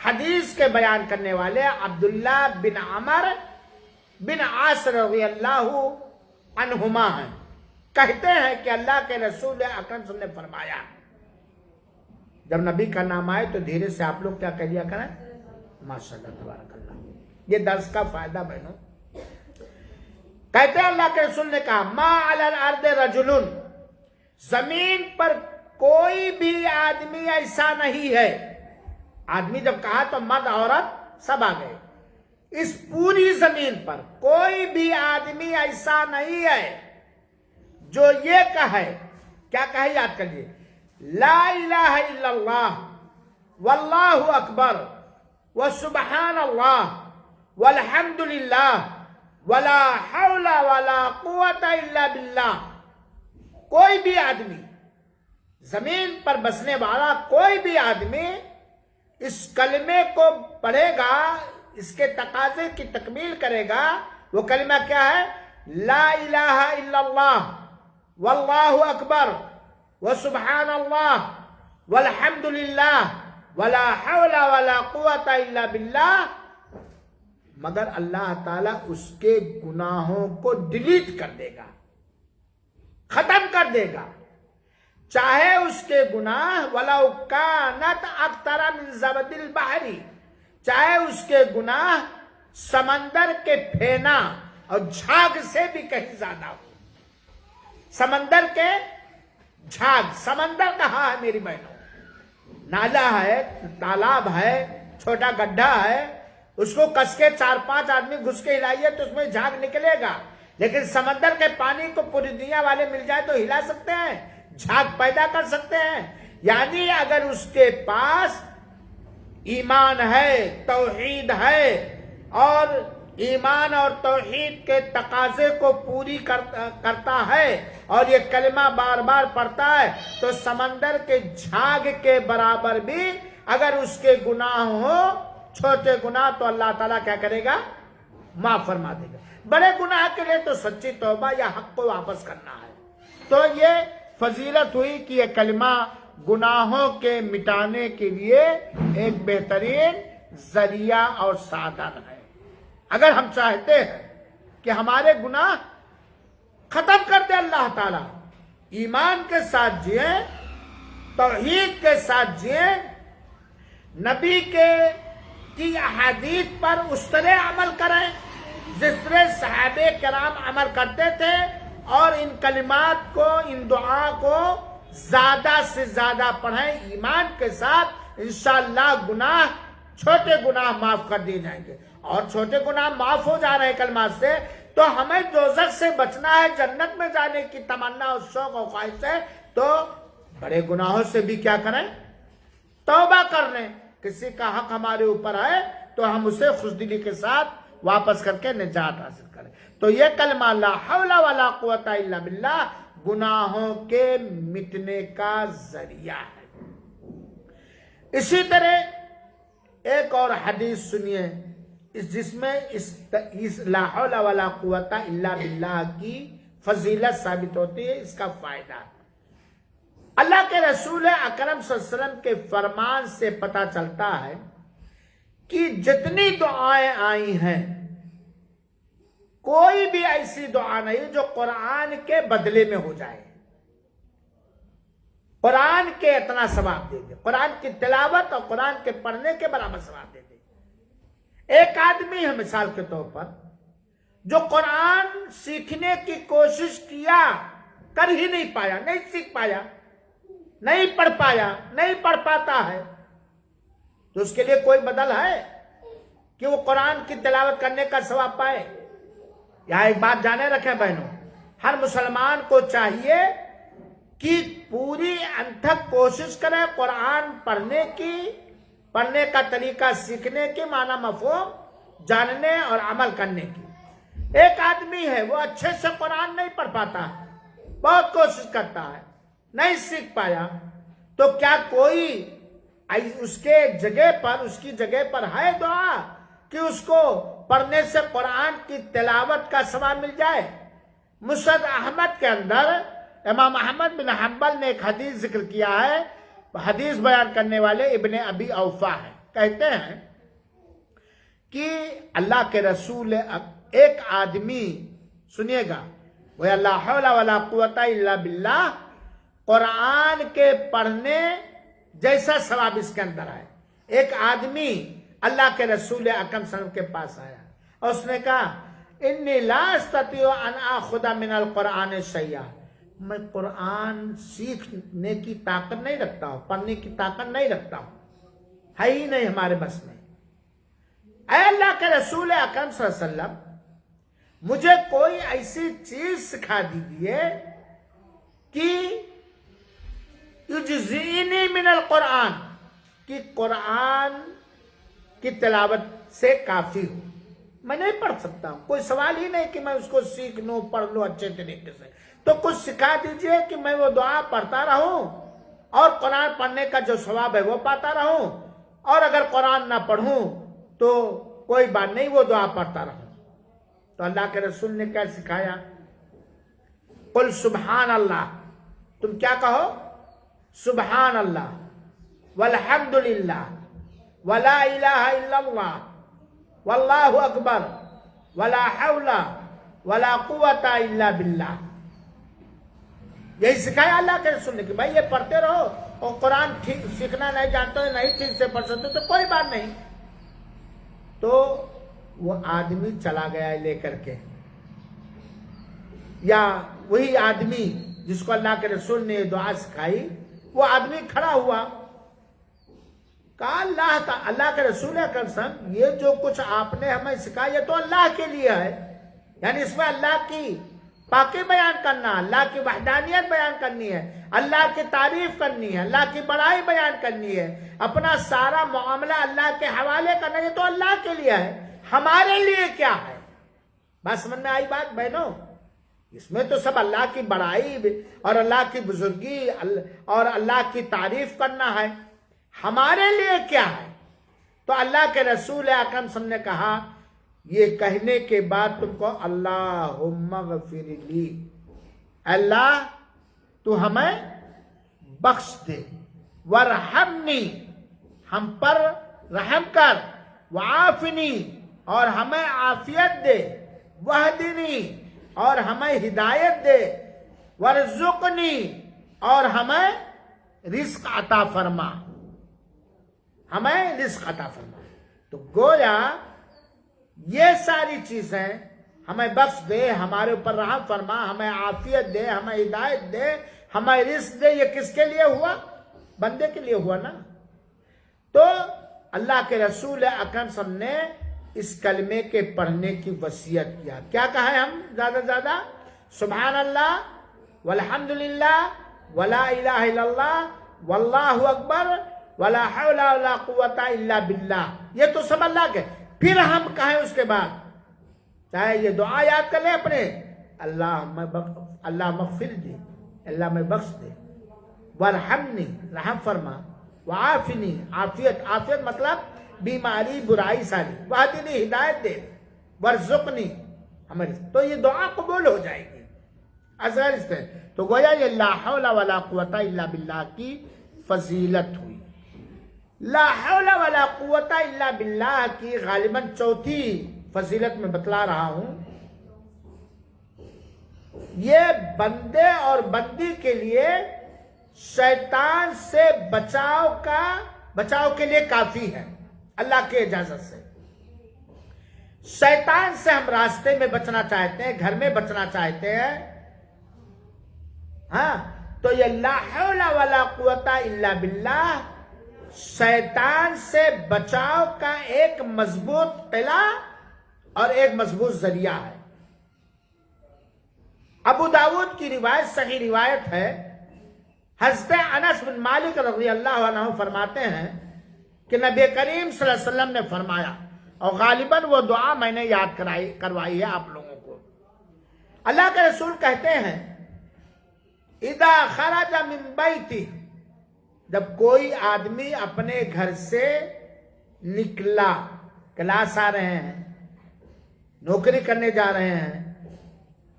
S1: حدیث کے بیان کرنے والے عبداللہ بن عمر بن عاص رضی اللہ عنہما ہیں. کہتے ہیں کہ اللہ کے رسول اکرم صلی اللہ علیہ وسلم نے فرمایا، جب نبی کا نام آئے تو دھیرے سے آپ لوگ کیا کہہ لیا کریں؟ ماشاءاللہ تبارک اللہ. یہ درس کا فائدہ بہنوں. کہتے ہیں اللہ کے رسول نے کہا، ما علی الارض رجل، زمین پر کوئی بھی آدمی ایسا نہیں ہے. آدمی جب کہا تو مرد عورت سب آ گئے. اس پوری زمین پر کوئی بھی آدمی ایسا نہیں ہے جو یہ کہے، کیا کہے؟ یاد کریے، لا الہ الا اللہ واللہ اکبر وسبحان اللہ والحمد للہ ولا حول ولا قوت الا باللہ. کوئی بھی آدمی، زمین پر بسنے والا کوئی بھی آدمی اس کلمے کو پڑھے گا، اس کے تقاضے کی تکمیل کرے گا. وہ کلمہ کیا ہے؟ لا الہ الا اللہ واللہ اکبر وسبحان اللہ والحمد للہ ولا حول ولا قوت الا باللہ. مگر اللہ تعالیٰ اس کے گناہوں کو ڈیلیٹ کر دے گا، ختم کر دے گا. چاہے اس کے گناہ وَلَوْ كَانَتْ أَكْثَرَ مِنْ زَبَدِ الْبَحْرِ، چاہے اس کے گناہ سمندر کے پھینا اور جھاگ سے بھی کہیں زیادہ ہو. سمندر کے جھاگ، سمندر کہاں ہے میری بہنوں؟ نالا ہے، تالاب ہے، چھوٹا گڈھا ہے، اس کو کس کے 4-5 آدمی گھس کے ہلائیے تو اس میں جھاگ نکلے گا. لیکن سمندر کے پانی کو پوری دنیا والے مل جائے تو ہلا سکتے ہیں، جھاگ پیدا کر سکتے ہیں. یعنی اگر اس کے پاس ایمان ہے، توحید ہے، اور ایمان اور توحید کے تقاضے کو پوری کرتا ہے اور یہ کلمہ بار بار پڑھتا ہے تو سمندر کے جھاگ کے برابر بھی اگر اس کے گناہ ہو، چھوٹے گناہ، تو اللہ تعالیٰ کیا کرے گا؟ معاف فرما دے گا. بڑے گناہ کے لیے تو سچی توبہ یا حق کو واپس کرنا ہے. تو یہ فضیلت ہوئی کہ یہ کلمہ گناہوں کے مٹانے کے لیے ایک بہترین ذریعہ اور سادھن ہے. اگر ہم چاہتے ہیں کہ ہمارے گناہ ختم کر دے اللہ تعالیٰ، ایمان کے ساتھ جئیں، توحید کے ساتھ جئیں، نبی کی احادیث پر اس طرح عمل کریں جس طرح صحابہ کرام عمل کرتے تھے، اور ان کلمات کو، ان دعا کو زیادہ سے زیادہ پڑھیں ایمان کے ساتھ. انشاءاللہ گناہ، چھوٹے گناہ معاف کر دیے جائیں گے. اور چھوٹے گناہ معاف ہو جا رہے ہیں کلمات سے تو ہمیں دوزخ سے بچنا ہے، جنت میں جانے کی تمنا اور شوق اور خواہش ہے. تو بڑے گناہوں سے بھی کیا کریں؟ توبہ کر لیں. کسی کا حق ہمارے اوپر ہے تو ہم اسے خوشدلی کے ساتھ واپس کر کے نجات حاصل کریں. تو یہ کلمہ لا حول ولا قوت الا باللہ گناہوں کے مٹنے کا ذریعہ ہے. اسی طرح ایک اور حدیث سنیے جس میں اس لا حول ولا قوت الا باللہ کی فضیلت ثابت ہوتی ہے، اس کا فائدہ. اللہ کے رسول اکرم صلی اللہ علیہ وسلم کے فرمان سے پتہ چلتا ہے کہ جتنی دعائیں آئی ہیں کوئی بھی ایسی دعا نہیں جو قرآن کے بدلے میں ہو جائے، قرآن کے اتنا ثواب دے دے، قرآن کی تلاوت اور قرآن کے پڑھنے کے برابر ثواب دے دے. ایک آدمی ہے مثال کے طور پر جو قرآن سیکھنے کی کوشش کیا، کر ہی نہیں پایا، نہیں سیکھ پایا، نہیں پڑھ پایا، نہیں پڑھ پاتا ہے، تو اس کے لیے کوئی بدل ہے کہ وہ قرآن کی تلاوت کرنے کا ثواب پائے؟ یہاں ایک بات جانے رکھیں بہنوں، ہر مسلمان کو چاہیے کہ پوری انتھک کوشش کرے قرآن پڑھنے کا طریقہ سیکھنے کی، معنی مفہوم جاننے اور عمل کرنے کی. ایک آدمی ہے وہ اچھے سے قرآن نہیں پڑھ پاتا، بہت کوشش کرتا ہے، نہیں سیکھ پایا، تو کیا کوئی اس کی جگہ پر ہے دعا کہ اس کو پڑھنے سے قرآن کی تلاوت کا ثواب مل جائے؟ مسند احمد کے اندر امام احمد بن حنبل نے ایک حدیث ذکر کیا ہے. حدیث بیان کرنے والے ابن ابی اوفا ہیں، کہتے ہیں کہ اللہ کے رسول ایک آدمی، سنیے گا، وہ لا حول ولا قوت الا باللہ قرآن کے پڑھنے جیسا ثواب اس کے اندر ہے. ایک آدمی اللہ کے رسول اکرم صلی اللہ علیہ وسلم کے پاس آیا اور اس نے کہا انی لا استطیع ان آخذ من القرآن شیئا، میں قرآن سیکھنے کی طاقت نہیں رکھتا ہوں، پڑھنے کی طاقت نہیں رکھتا ہوں، ہے ہی نہیں ہمارے بس میں. اے اللہ کے رسول اکرم صلی اللہ علیہ وسلم، مجھے کوئی ایسی چیز سکھا دیجیے کہ یجزینی من القرآن، کہ قرآن کی تلاوت سے کافی ہو. میں نہیں پڑھ سکتا ہوں، کوئی سوال ہی نہیں کہ میں اس کو سیکھ لوں، پڑھ لوں اچھے طریقے سے، تو کچھ سکھا دیجئے کہ میں وہ دعا پڑھتا رہوں اور قرآن پڑھنے کا جو ثواب ہے وہ پاتا رہوں، اور اگر قرآن نہ پڑھوں تو کوئی بات نہیں، وہ دعا پڑھتا رہوں. تو اللہ کے رسول نے کیا سکھایا؟ قل سبحان اللہ، تم کیا کہو؟ سبحان اللہ والحمد للہ ولا الہ الا اللہ واللہ اکبر ولا حول ولا قوت الا باللہ. یہی سکھایا اللہ کے رسول نے کہ بھائی یہ پڑھتے رہو، اور قرآن سیکھنا نہیں جانتے ہو، نہیں ٹھیک سے پڑھ سکتے تو کوئی بات نہیں. تو وہ آدمی چلا گیا لے کر کے، یا وہی آدمی جس کو اللہ کے رسول نے یہ دعا سکھائی، وہ آدمی کھڑا ہوا، کہا اللہ کے رسول اکرم صلی اللہ علیہ وسلم، یہ جو کچھ آپ نے ہمیں سکھایا یہ تو اللہ کے لیے ہے، یعنی اس میں اللہ کی پاکی بیان کرنا، اللہ کی وحدانیت بیان کرنی ہے، اللہ کی تعریف کرنی ہے، اللہ کی بڑائی بیان کرنی ہے، اپنا سارا معاملہ اللہ کے حوالے کرنا، یہ تو اللہ کے لیے ہے، ہمارے لیے کیا ہے؟ بات سمجھ میں آئی بات بہنوں؟ اس میں تو سب اللہ کی بڑائی اور اللہ کی بزرگی اور اللہ کی تعریف کرنا ہے، ہمارے لیے کیا ہے؟ تو اللہ کے رسول اکرم صلی اللہ علیہ وسلم نے کہا، یہ کہنے کے بعد تم کو اللہم اغفر لی، اللہ تو ہمیں بخش دے، ورحمنی، ہم پر رحم کر، وعافنی، اور ہمیں عافیت دے، وحدنی، اور ہمیں ہدایت دے، ورزقنی، اور ہمیں رزق عطا فرما، ہمیں رزق عطا فرما. تو گویا یہ ساری چیزیں، ہمیں بخش دے، ہمارے اوپر رحم فرما، ہمیں عافیت دے، ہمیں ہدایت دے، ہمیں رزق دے، یہ کس کے لیے ہوا؟ بندے کے لیے ہوا نا. تو اللہ کے رسول اکرم صلی اللہ علیہ وسلم نے اس کلمے کے پڑھنے کی وصیت کیا. کیا کہا ہے ہم زیادہ سے زیادہ؟ سبحان اللہ والحمد للہ ولا الہ الا اللہ واللہ اکبر ولا حول ولا قوت الا باللہ، یہ تو سب اللہ کے۔ پھر ہم کہیں اس کے بعد چاہے یہ دعا یاد کر لیں اپنے، اللہ مغفر دی، اللہ میں بخش دے، ورحمنی رحم فرما، وعافنی عافیت مطلب بیماری برائی ساری، واہدنی ہدایت دے، ورزقنی ہماری، تو یہ دعا قبول ہو جائے گی اصغر سے۔ تو گویا یہ لا حول ولا قوت الا باللہ کی فضیلت ہوئی۔ لا حول ولا قوت الا باللہ کی غالباً چوتھی فضیلت میں بتلا رہا ہوں، یہ بندے اور بندی کے لیے شیطان سے بچاؤ کے لیے کافی ہے اللہ کی اجازت سے۔ شیطان سے ہم راستے میں بچنا چاہتے ہیں، گھر میں بچنا چاہتے ہیں، ہاں، تو یہ لا حول ولا قوت الا باللہ شیطان سے بچاؤ کا ایک مضبوط قلعہ اور ایک مضبوط ذریعہ ہے۔ ابو داود کی روایت صحیح روایت ہے، حضرت انس بن مالک رضی اللہ عنہ فرماتے ہیں کہ نبی کریم صلی اللہ علیہ وسلم نے فرمایا، اور غالباً وہ دعا میں نے یاد کروائی ہے آپ لوگوں کو۔ اللہ کے رسول کہتے ہیں اذا خرج من بیتی، جب کوئی آدمی اپنے گھر سے نکلا، کلاس آ رہے ہیں، نوکری کرنے جا رہے ہیں،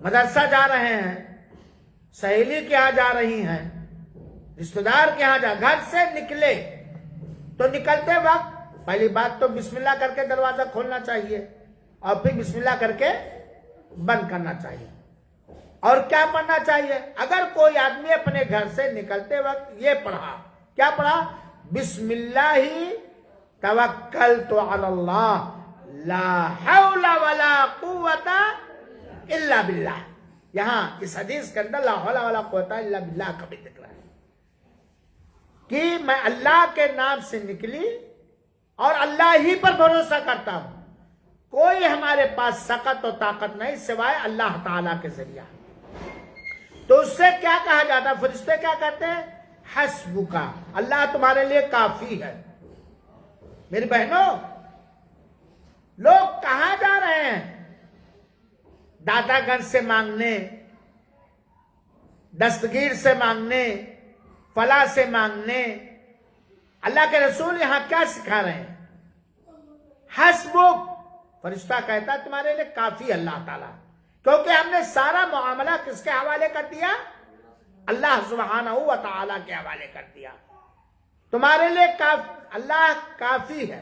S1: مدرسہ جا رہے ہیں، سہیلی کے ہاں جا رہی ہیں، رشتہ دار کے ہاں گھر سے نکلے، تو نکلتے وقت پہلی بات تو بسم اللہ کر کے دروازہ کھولنا چاہیے، اور پھر بسم اللہ کر کے بند کرنا چاہیے۔ اور کیا پڑھنا چاہیے؟ اگر کوئی آدمی اپنے گھر سے نکلتے وقت یہ پڑھا، کیا پڑھا؟ بسم اللہ توکلت علی اللہ لا حول ولا قوت الا باللہ۔ یہاں اس حدیث کے اندر لا حول ولا قوت الا باللہ کا بھی ذکر ہے کہ میں اللہ کے نام سے نکلی اور اللہ ہی پر بھروسہ کرتا ہوں، کوئی ہمارے پاس سقط و طاقت نہیں سوائے اللہ تعالیٰ کے ذریعہ۔ تو اس سے کیا کہا جاتا ہے؟ فرشتے کیا کہتے ہیں؟ حسبک، اللہ تمہارے لیے کافی ہے۔ میری بہنوں، لوگ کہاں جا رہے ہیں؟ دادا گنج سے مانگنے، دستگیر سے مانگنے، فلاں سے مانگنے۔ اللہ کے رسول یہاں کیا سکھا رہے ہیں؟ حسبک، فرشتہ کہتا ہے تمہارے لیے کافی اللہ تعالیٰ، کیونکہ ہم نے سارا معاملہ کس کے حوالے کر دیا؟ اللہ سبحانہ و تعالیٰ کے حوالے کر دیا۔ تمہارے لیے اللہ کافی ہے۔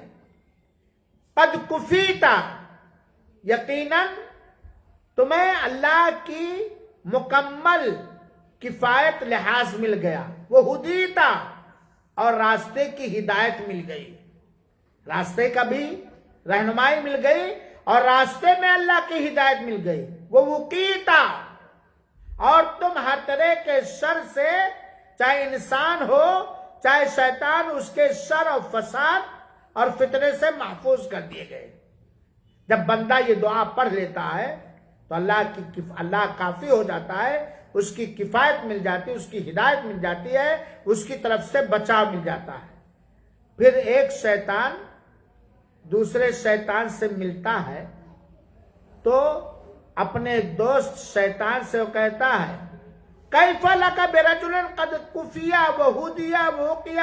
S1: قد کفیتا، یقیناً تمہیں اللہ کی مکمل کفایت لحاظ مل گیا، وہ ہدیتا، اور راستے کی ہدایت مل گئی، راستے کا بھی رہنمائی مل گئی، اور راستے میں اللہ کی ہدایت مل گئی، وہ وقیتا، اور تم ہر طرح کے شر سے، چاہے انسان ہو چاہے شیطان، اس کے شر اور فساد اور فتنے سے محفوظ کر دیے گئے۔ جب بندہ یہ دعا پڑھ لیتا ہے تو اللہ کافی ہو جاتا ہے، اس کی کفایت مل جاتی ہے، اس کی ہدایت مل جاتی ہے، اس کی طرف سے بچاؤ مل جاتا ہے۔ پھر ایک شیطان دوسرے شیطان سے ملتا ہے تو اپنے دوست شیطان سے وہ کہتا ہے کیف لک برجل قد کفی وہدی ووقی،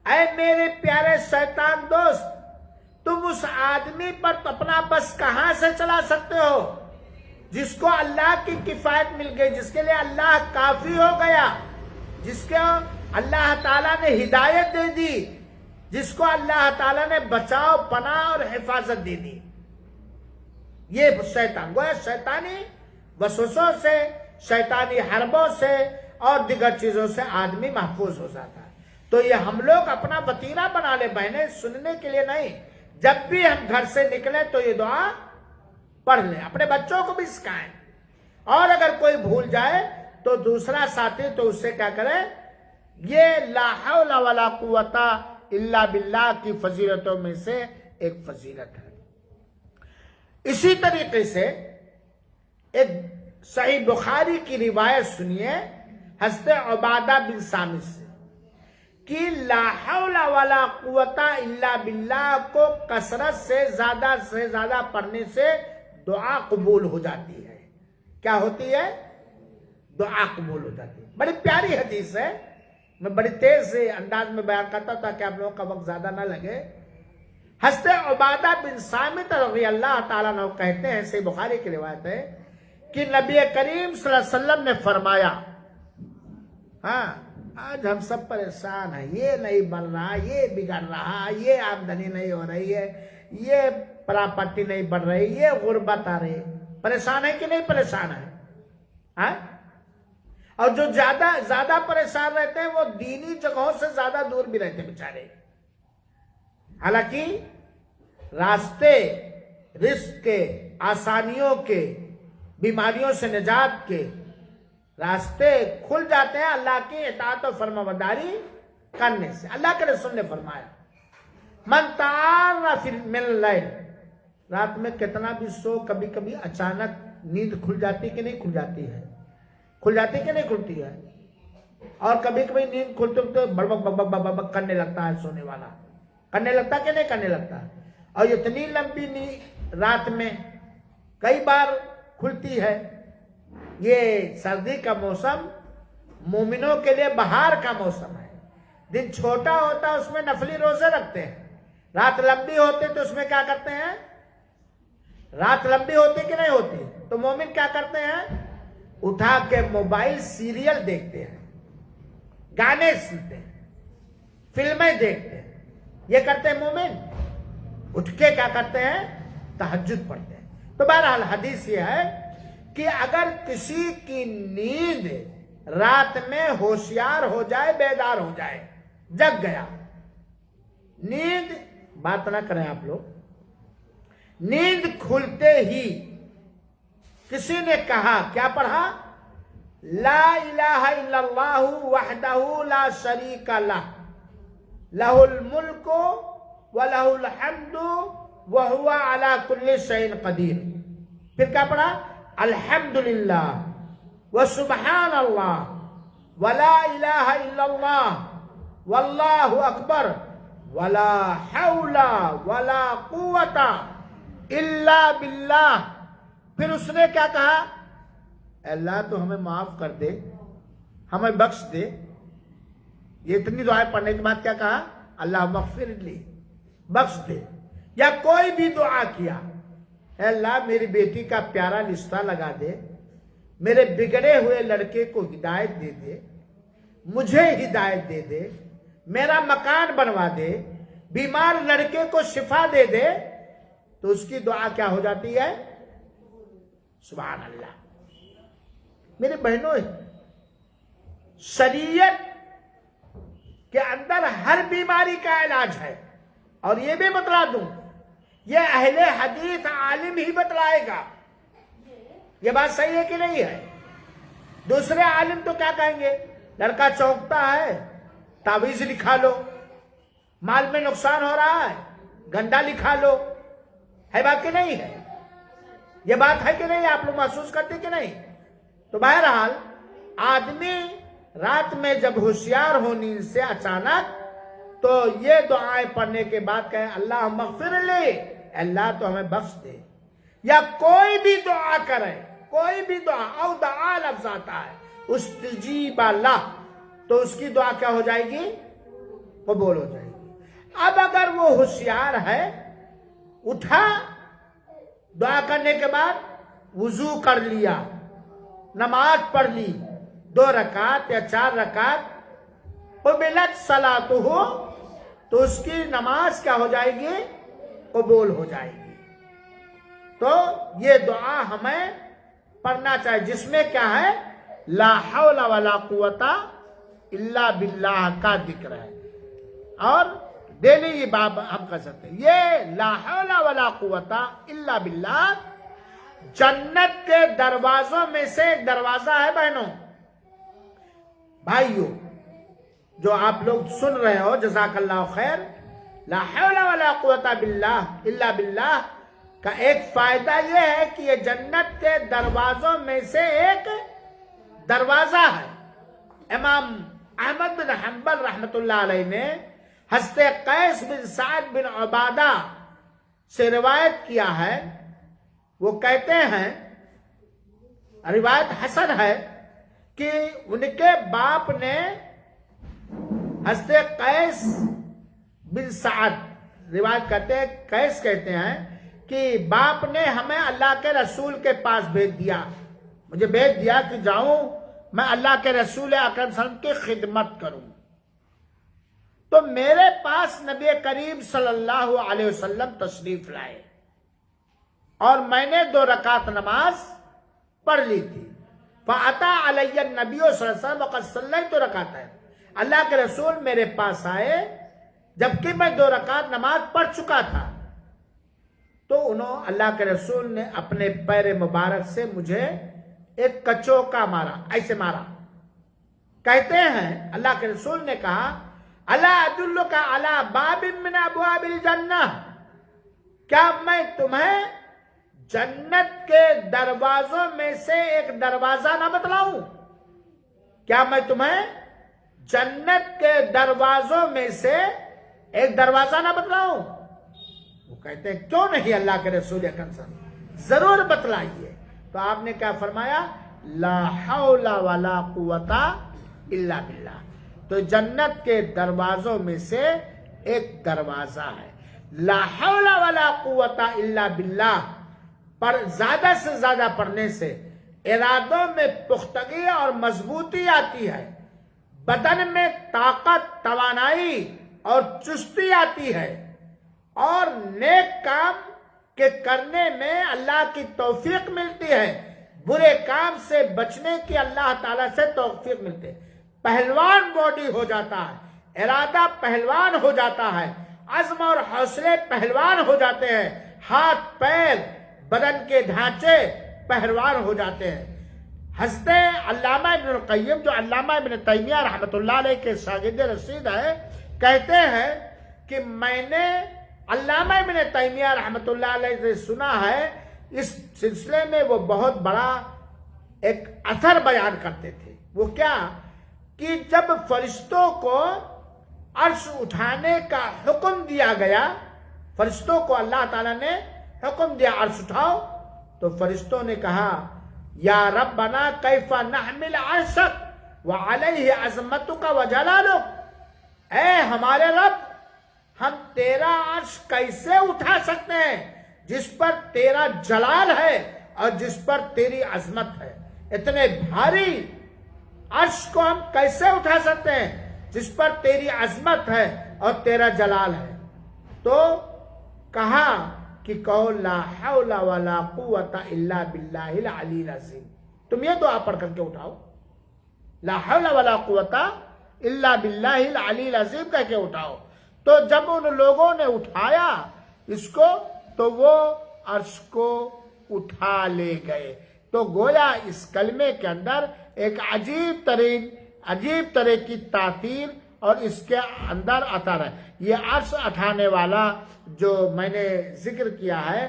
S1: اے میرے پیارے شیطان دوست، تم اس آدمی پر اپنا بس کہاں سے چلا سکتے ہو جس کو اللہ کی کفایت مل گئی، جس کے لیے اللہ کافی ہو گیا، جس کو اللہ تعالیٰ نے ہدایت دے دی، جس کو اللہ تعالیٰ نے بچاؤ، پناہ اور حفاظت دے دی۔ یہ شیطان گویا شیطانی وسوسوں سے، شیطانی حربوں سے اور دیگر چیزوں سے آدمی محفوظ ہو جاتا ہے۔ تو یہ ہم لوگ اپنا وتیرہ بنا لیں بہنیں، سننے کے لیے نہیں، جب بھی ہم گھر سے نکلیں تو یہ دعا پڑھ لیں، اپنے بچوں کو بھی سکھائیں، اور اگر کوئی بھول جائے تو دوسرا ساتھی تو اس سے کیا کرے؟ یہ لا حول ولا قوت الا باللہ کی فضیلتوں میں سے ایک فضیلت ہے۔ اسی طریقے سے ایک صحیح بخاری کی روایت سنیے، حضرت عبادہ بن صامت سے کہ لا حول ولا قوت الا باللہ کو کثرت سے زیادہ پڑھنے سے دعا قبول ہو جاتی ہے. کیا ہوتی ہے؟ دعا قبول ہو جاتی ہے. بڑی پیاری حدیث ہے. میں بڑی تیز انداز میں بیان کرتا تھا کہ آپ لوگوں کا وقت زیادہ نہ لگے. حضرت عبادہ بن صامت رضی اللہ تعالیٰ عنہ کہتے ہیں، صحیح بخاری کی روایت ہے، کہ نبی کریم صلی اللہ علیہ وسلم نے فرمایا، ہاں آج ہم سب پریشان ہیں، یہ نہیں بن رہا، یہ بگڑ رہا، یہ آمدنی نہیں ہو رہی ہے، یہ پراپرٹی نہیں بڑھ رہی، یہ غربت آ رہی. پریشان ہے کہ نہیں پریشان ہے؟ ہاں؟ اور جو زیادہ پریشان رہتے ہیں وہ دینی جگہوں سے زیادہ دور بھی رہتے ہیں بیچارے. حالانکہ راستے رزق کے، آسانیوں کے، بیماریوں سے نجات کے راستے کھل جاتے ہیں اللہ کی اطاعت و فرمانبرداری کرنے سے. اللہ کے رسول نے فرمایا، من تعار فی من اللیل، رات میں کتنا بھی سو، کبھی کبھی اچانک نیند کھل جاتی کہ نہیں کھل جاتی ہے؟ کھل جاتی کہ نہیں کھلتی ہے؟ اور کبھی کبھی نیند کھلتے تو بڑبک بک بک بک کرنے لگتا ہے سونے والا. کرنے لگتا کہ نہیں کرنے لگتا؟ اور اتنی لمبی نیند رات میں کئی بار کھلتی ہے. یہ سردی کا موسم مومنوں کے لیے بہار کا موسم ہے. دن چھوٹا ہوتا ہے، اس میں نفلی روزے رکھتے ہیں. رات لمبی ہوتی تو اس میں کیا کرتے ہیں؟ رات لمبی ہوتی کہ نہیں ہوتی تو مومن کیا کرتے ہیں؟ اٹھا کے موبائل سیریل دیکھتے ہیں، گانے سنتے ہیں، فلمیں دیکھتے ہیں. یہ کرتے ہیں مومن. اٹھ کے کیا کرتے ہیں؟ تہجد پڑھتے ہیں. تو بہرحال حدیث یہ ہے کہ اگر کسی کی نیند رات میں ہوشیار ہو جائے، بیدار ہو جائے، جگ گیا، نیند، بات نہ کریں آپ لوگ، نیند کھلتے ہی کسی نے کہا، کیا پڑھا؟ لا الہ الا اللہ وحدہ لا شریک لہ، لہ الملک ولہ الحمد وہو علی کل شیء قدیر. پھر کیا پڑھا؟ الحمدللہ وسبحان اللہ ولا الہ الا اللہ واللہ اکبر ولا حول ولا قوت الا باللہ. پھر اس نے کیا کہا؟ اللہ تو ہمیں معاف کر دے، ہمیں بخش دے. یہ اتنی دعائیں پڑھنے کے بعد کیا کہا؟ اللہ مغفر لی، بخش دے. یا کوئی بھی دعا کیا، اے اللہ میری بیٹی کا پیارا رشتہ لگا دے، میرے بگڑے ہوئے لڑکے کو ہدایت دے دے، مجھے ہدایت دے دے، میرا مکان بنوا دے، بیمار لڑکے کو شفا دے دے، تو اس کی دعا کیا ہو جاتی ہے؟ سبحان اللہ. میرے بہنوں، شریعت کے اندر ہر بیماری کا علاج ہے. اور یہ بھی بتلا دوں، یہ اہل حدیث عالم ہی بتلائے گا. یہ بات صحیح ہے کہ نہیں ہے؟ دوسرے عالم تو کیا کہیں گے؟ لڑکا چونکتا ہے، تعویذ لکھا لو، مال میں نقصان ہو رہا ہے، گنڈا لکھا لو. ہے بات کہ نہیں ہے؟ یہ بات ہے کہ نہیں؟ آپ لوگ محسوس کرتے کہ نہیں؟ تو بہرحال آدمی رات میں جب ہوشیار ہو نیند سے اچانک، تو یہ دعائیں پڑھنے کے بعد کہیں اللہ مغفر لے، اللہ تو ہمیں بخش دے. یا کوئی بھی دعا کرے، کوئی بھی دعا، او دعا لفظ آتا ہے، استجیب لہ، تو اس کی دعا کیا ہو جائے گی؟ قبول ہو جائے گی. اب اگر وہ ہوشیار ہے، اٹھا دعا کرنے کے بعد وضو کر لیا، نماز پڑھ لی 2 رکعت یا 4 رکعت، قبلت صلاتہ، تو اس کی نماز کیا ہو جائے گی؟ قبول ہو جائے گی. تو یہ دعا ہمیں پڑھنا چاہیے، جس میں کیا ہے؟ لا حول ولا قوت الا باللہ کا ذکر ہے. اور ڈیلی یہ باب ہم کر سکتے ہیں. یہ لا حول ولا قوت الا باللہ جنت کے دروازوں میں سے ایک دروازہ ہے. بہنوں، بھائیوں، جو آپ لوگ سن رہے ہو، جزاک اللہ خیر. لا حول ولا قوت الا باللہ کا ایک فائدہ یہ ہے کہ یہ جنت کے دروازوں میں سے ایک دروازہ ہے. امام احمد بن حنبل رحمۃ اللہ علیہ نے حضرت قیس بن سعد بن عبادہ سے روایت کیا ہے. وہ کہتے ہیں روایت حسن ہے کہ ان کے باپ نے حضرت قیس بن سعد روایت کرتے ہیں، قیس کہتے ہیں کہ باپ نے ہمیں اللہ کے رسول کے پاس بھیج دیا، مجھے بھیج دیا کہ جاؤں میں اللہ کے رسول اکرم صلی اللہ علیہ وسلم کی خدمت کروں. تو میرے پاس نبی کریم صلی اللہ علیہ وسلم تشریف لائے اور میں نے 2 رکعت نماز پڑھ لی تھی. فَأَتَى عَلَيَّ النَّبِيُّ صلی اللہ علیہ وسلم وَقَدْ صَلَّيْتُ رَكَعَتَيْنِ. اللہ کے رسول میرے پاس آئے جبکہ میں 2 رکعت نماز پڑھ چکا تھا. تو اللہ کے رسول نے اپنے پیر مبارک سے مجھے ایک کچوکا مارا، ایسے مارا. کہتے ہیں اللہ کے رسول نے کہا الا ادلک علی باب من ابواب الجنہ، کیا میں تمہیں جنت کے دروازوں میں سے ایک دروازہ نہ بتلاؤں؟ کیا میں تمہیں جنت کے دروازوں میں سے ایک دروازہ نہ بتلاؤں؟ وہ کہتے ہیں کیوں نہیں اللہ کے رسول اکرم صلی اللہ علیہ وسلم، ضرور بتلائیے. تو آپ نے کیا فرمایا؟ لا حول ولا قوت الا باللہ. تو جنت کے دروازوں میں سے ایک دروازہ ہے. لا حول ولا قوت الا باللہ پر زیادہ سے زیادہ پڑھنے سے ارادوں میں پختگی اور مضبوطی آتی ہے، بدن میں طاقت، توانائی اور چستی آتی ہے، اور نیک کام کے کرنے میں اللہ کی توفیق ملتی ہے، برے کام سے بچنے کی اللہ تعالیٰ سے توفیق ملتی ہے. پہلوان باڈی ہو جاتا ہے، ارادہ پہلوان ہو جاتا ہے، عزم اور حوصلے پہلوان ہو جاتے ہیں، ہاتھ پیر بدن کے ڈھانچے پہلوان ہو جاتے ہیں. حضرت علامہ ابن القیم جو علامہ ابن تیمیہ رحمۃ اللہ علیہ کے شاگرد رشید ہے، کہتے ہیں کہ میں نے علامہ ابن تیمیہ رحمۃ اللہ علیہ سے سنا ہے، اس سلسلے میں وہ بہت بڑا ایک اثر بیان کرتے تھے. وہ کیا کہ جب فرشتوں کو عرش اٹھانے کا حکم دیا گیا، فرشتوں کو اللہ تعالیٰ نے حکم دیا عرش اٹھاؤ، تو فرشتوں نے کہا یا ربنا کیف نحمل عرشک وعلیہ عظمتک وجلالک، اے ہمارے رب ہم تیرا عرش کیسے اٹھا سکتے ہیں جس پر تیرا جلال ہے اور جس پر تیری عظمت ہے. اتنے بھاری عرش کو ہم کیسے اٹھا سکتے ہیں جس پر تیری عظمت ہے اور تیرا جلال ہے. تو کہا کہ قول لا حول ولا قوت الا باللہ العلی العظیم. تم یہ دعا پڑھ کر کے اٹھاؤ، لا حول ولا قوت الا باللہ العلی العظیم کہہ کے اٹھاؤ. تو جب ان لوگوں نے اٹھایا اس کو تو وہ عرش کو اٹھا لے گئے. تو گویا اس کلمے کے اندر ایک عجیب طرح کی تاثیر اور اس کے اندر اثر ہے. یہ عرش اٹھانے والا جو میں نے ذکر کیا ہے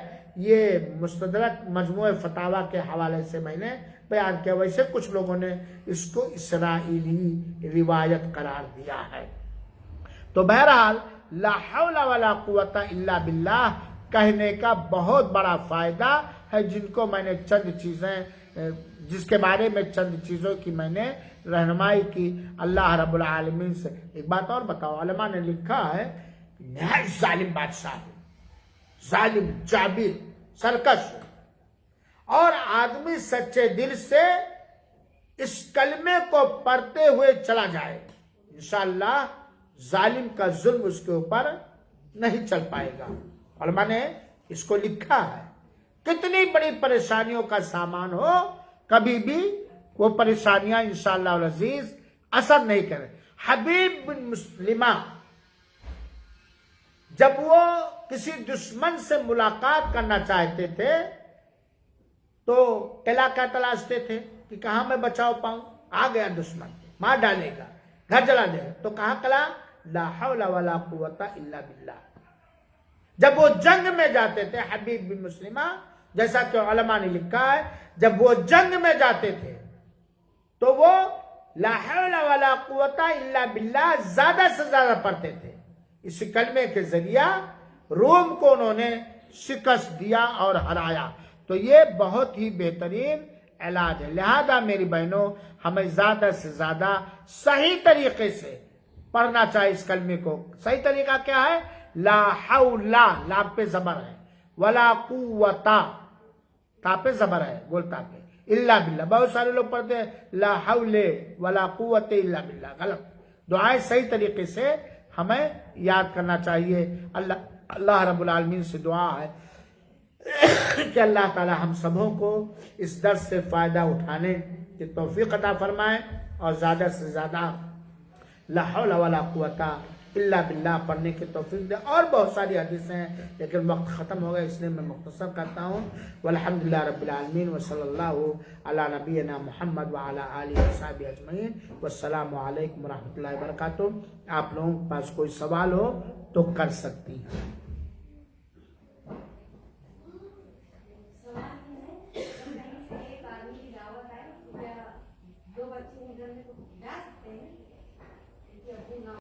S1: یہ مستدرک مجموع فتاوی کے حوالے سے میں نے بیان کیا. ویسے کچھ لوگوں نے اس کو اسرائیلی روایت قرار دیا ہے. تو بہرحال لا حول ولا قوت الا باللہ کہنے کا بہت بڑا فائدہ ہے، جن کو میں نے جس کے بارے میں چند چیزوں کی میں نے رہنمائی کی اللہ رب العالمین سے. ایک بات اور بتاؤ، علماء نے لکھا ہے نہایت ظالم بادشاہ ہے، ظالم، جابر، سرکش، اور آدمی سچے دل سے اس کلمے کو پڑھتے ہوئے چلا جائے انشاءاللہ ظالم کا ظلم اس کے اوپر نہیں چل پائے گا. علماء نے اس کو لکھا ہے. کتنی بڑی پریشانیوں کا سامان ہو کبھی بھی وہ پریشانیاں انشاءاللہ العزیز اثر نہیں کرے. حبیب بن مسلمہ جب وہ کسی دشمن سے ملاقات کرنا چاہتے تھے تو قلعہ کا تلاشتے تھے کہ کہاں میں بچاؤ پاؤں. آ گیا دشمن، مار ڈالے گا، گھر جلا دے گا، تو کہاں قلعہ؟ لا حول ولا قوت الا باللہ. جب وہ جنگ میں جاتے تھے حبیب بن مسلمہ، جیسا کہ علماء نے لکھا ہے جب وہ جنگ میں جاتے تھے تو وہ لا حول ولا قوت الا باللہ زیادہ سے زیادہ پڑھتے تھے. اس کلمے کے ذریعہ روم کو انہوں نے شکست دیا اور ہرایا. تو یہ بہت ہی بہترین علاج ہے. لہذا میری بہنوں ہمیں زیادہ سے زیادہ صحیح طریقے سے پڑھنا چاہیے اس کلمے کو. صحیح طریقہ کیا ہے؟ لا حول، لام پہ زبر ہے، ولا قوت، تا پہ زبر ہے، گولتا پہ، الا باللہ. بہت سارے لوگ پڑھتے ہیں لا حول ولا قوت الا باللہ، غلط. دعائیں صحیح طریقے سے ہمیں یاد کرنا چاہیے. اللہ رب العالمین سے دعا ہے کہ اللہ تعالی ہم سبوں کو اس درس سے فائدہ اٹھانے کی توفیق عطا فرمائے اور زیادہ سے زیادہ لا حول ولا قوت الا باللہ پڑھنے کی توفیق دے. اور بہت ساری حدیثیں ہیں لیکن وقت ختم ہو گیا، اس لیے میں مختصر کرتا ہوں. والحمدللہ رب العالمین وصلی اللہ علی نبینا محمد وعلی آلہ وصحبہ اجمعین. والسلام علیکم ورحمۃ اللہ وبرکاتہ. آپ لوگوں کے پاس کوئی سوال ہو تو کر سکتی ہیں.
S2: دو بچے ہیں گھر میں تو جا سکتے ہیں.